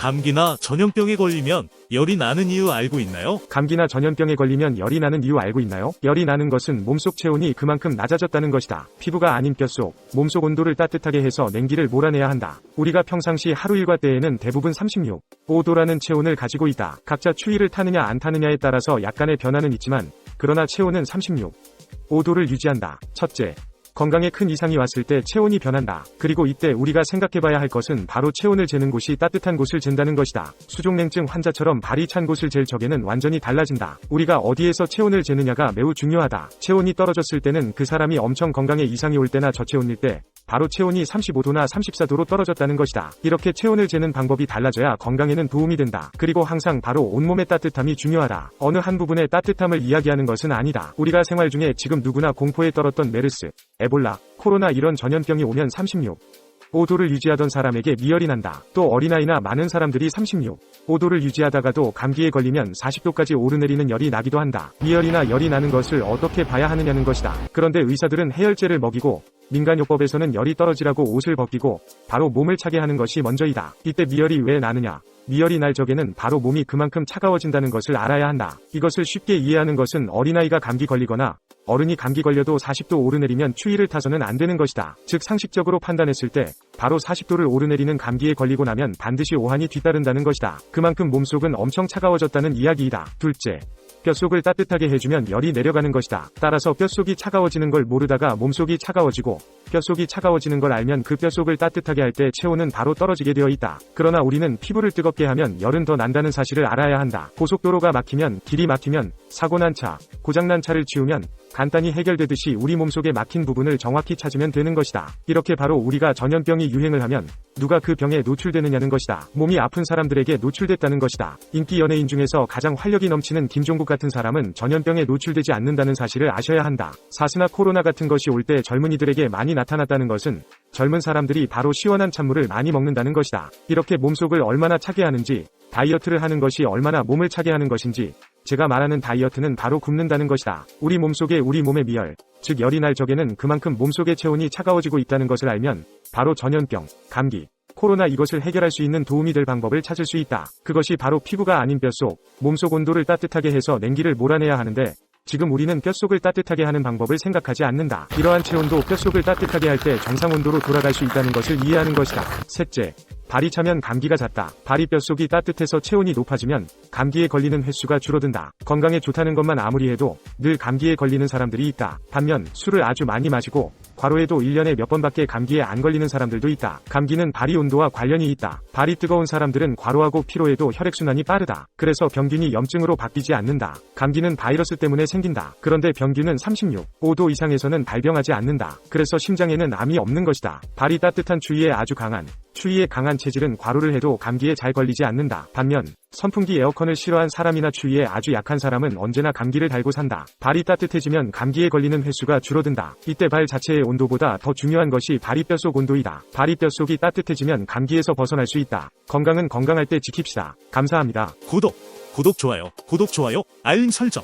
감기나 전염병에 걸리면 열이 나는 이유 알고 있나요? 감기나 전염병에 걸리면 열이 나는 이유 알고 있나요? 열이 나는 것은 몸속 체온이 그만큼 낮아졌다는 것이다. 피부가 아닌 뼛속, 몸속 온도를 따뜻하게 해서 냉기를 몰아내야 한다. 우리가 평상시 하루 일과 때에는 대부분 36, 5도라는 체온을 가지고 있다. 각자 추위를 타느냐 안 타느냐에 따라서 약간의 변화는 있지만, 그러나 체온은 36, 5도를 유지한다. 첫째, 건강에 큰 이상이 왔을 때 체온이 변한다. 그리고 이때 우리가 생각해봐야 할 것은 바로 체온을 재는 곳이 따뜻한 곳을 잰다는 것이다. 수족냉증 환자처럼 발이 찬 곳을 잴 적에는 완전히 달라진다. 우리가 어디에서 체온을 재느냐가 매우 중요하다. 체온이 떨어졌을 때는 그 사람이 엄청 건강에 이상이 올 때나 저체온일 때 바로 체온이 35도나 34도로 떨어졌다는 것이다. 이렇게 체온을 재는 방법이 달라져야 건강에는 도움이 된다. 그리고 항상 바로 온몸의 따뜻함이 중요하다. 어느 한 부분의 따뜻함을 이야기하는 것은 아니다. 우리가 생활 중에 지금 누구나 공포에 떨었던 메르스, 에볼라, 코로나 이런 전염병이 오면 36, 5도를 유지하던 사람에게 미열이 난다. 또 어린아이나 많은 사람들이 36, 5도를 유지하다가도 감기에 걸리면 40도까지 오르내리는 열이 나기도 한다. 미열이나 열이 나는 것을 어떻게 봐야 하느냐는 것이다. 그런데 의사들은 해열제를 먹이고 민간요법에서는 열이 떨어지라고 옷을 벗기고 바로 몸을 차게 하는 것이 먼저이다. 이때 미열이 왜 나느냐? 미열이 날 적에는 바로 몸이 그만큼 차가워진다는 것을 알아야 한다. 이것을 쉽게 이해하는 것은 어린아이가 감기 걸리거나 어른이 감기 걸려도 40도 오르내리면 추위를 타서는 안 되는 것이다. 즉 상식적으로 판단했을 때 바로 40도를 오르내리는 감기에 걸리고 나면 반드시 오한이 뒤따른다는 것이다. 그만큼 몸속은 엄청 차가워졌다는 이야기이다. 둘째, 뼛속을 따뜻하게 해주면 열이 내려가는 것이다. 따라서 뼛속이 차가워지는 걸 모르다가 몸속이 차가워지고 뼛속이 차가워지는 걸 알면 그 뼛속을 따뜻하게 할 때 체온은 바로 떨어지게 되어 있다. 그러나 우리는 피부를 뜨겁게 하면 열은 더 난다는 사실을 알아야 한다. 고속도로가 막히면, 길이 막히면, 사고난 차, 고장난 차를 치우면 간단히 해결되듯이 우리 몸속에 막힌 부분을 정확히 찾으면 되는 것이다. 이렇게 바로 우리가 전염병이 유행을 하면 누가 그 병에 노출되느냐는 것이다. 몸이 아픈 사람들에게 노출됐다는 것이다. 인기 연예인 중에서 가장 활력이 넘치는 김종국 같은 사람은 전염병에 노출되지 않는다는 사실을 아셔야 한다. 사스나 코로나 같은 것이 올 때 젊은이들에게 많이 나타났다는 것은 젊은 사람들이 바로 시원한 찬물을 많이 먹는다는 것이다. 이렇게 몸속을 얼마나 차게 하는지, 다이어트를 하는 것이 얼마나 몸을 차게 하는 것인지, 제가 말하는 다이어트는 바로 굶는다는 것이다. 우리 몸속에 우리 몸의 미열, 즉 열이 날 적에는 그만큼 몸속의 체온이 차가워지고 있다는 것을 알면 바로 전염병, 감기, 코로나 이것을 해결할 수 있는 도움이 될 방법을 찾을 수 있다. 그것이 바로 피부가 아닌 뼛속, 몸속 온도를 따뜻하게 해서 냉기를 몰아내야 하는데 지금 우리는 뼛속을 따뜻하게 하는 방법을 생각하지 않는다. 이러한 체온도 뼛속을 따뜻하게 할 때 정상 온도로 돌아갈 수 있다는 것을 이해하는 것이다. 셋째, 발이 차면 감기가 잦다. 발이 뼛속이 따뜻해서 체온이 높아지면 감기에 걸리는 횟수가 줄어든다. 건강에 좋다는 것만 아무리 해도 늘 감기에 걸리는 사람들이 있다. 반면 술을 아주 많이 마시고 과로해도 1년에 몇 번밖에 감기에 안 걸리는 사람들도 있다. 감기는 발이 온도와 관련이 있다. 발이 뜨거운 사람들은 과로하고 피로해도 혈액순환이 빠르다. 그래서 병균이 염증으로 바뀌지 않는다. 감기는 바이러스 때문에 생긴다. 그런데 병균은 36, 5도 이상에서는 발병하지 않는다. 그래서 심장에는 암이 없는 것이다. 발이 따뜻한 추위에 아주 강한, 추위에 강한 체질은 과로를 해도 감기에 잘 걸리지 않는다. 반면 선풍기 에어컨을 싫어한 사람이나 추위에 아주 약한 사람은 언제나 감기를 달고 산다. 발이 따뜻해지면 감기에 걸리는 횟수가 줄어든다. 이때 발 자체의 온도보다 더 중요한 것이 발이 뼛속 온도이다. 발이 뼛속이 따뜻해지면 감기에서 벗어날 수 있다. 건강은 건강할 때 지킵시다. 감사합니다. 구독, 좋아요, 알림 설정.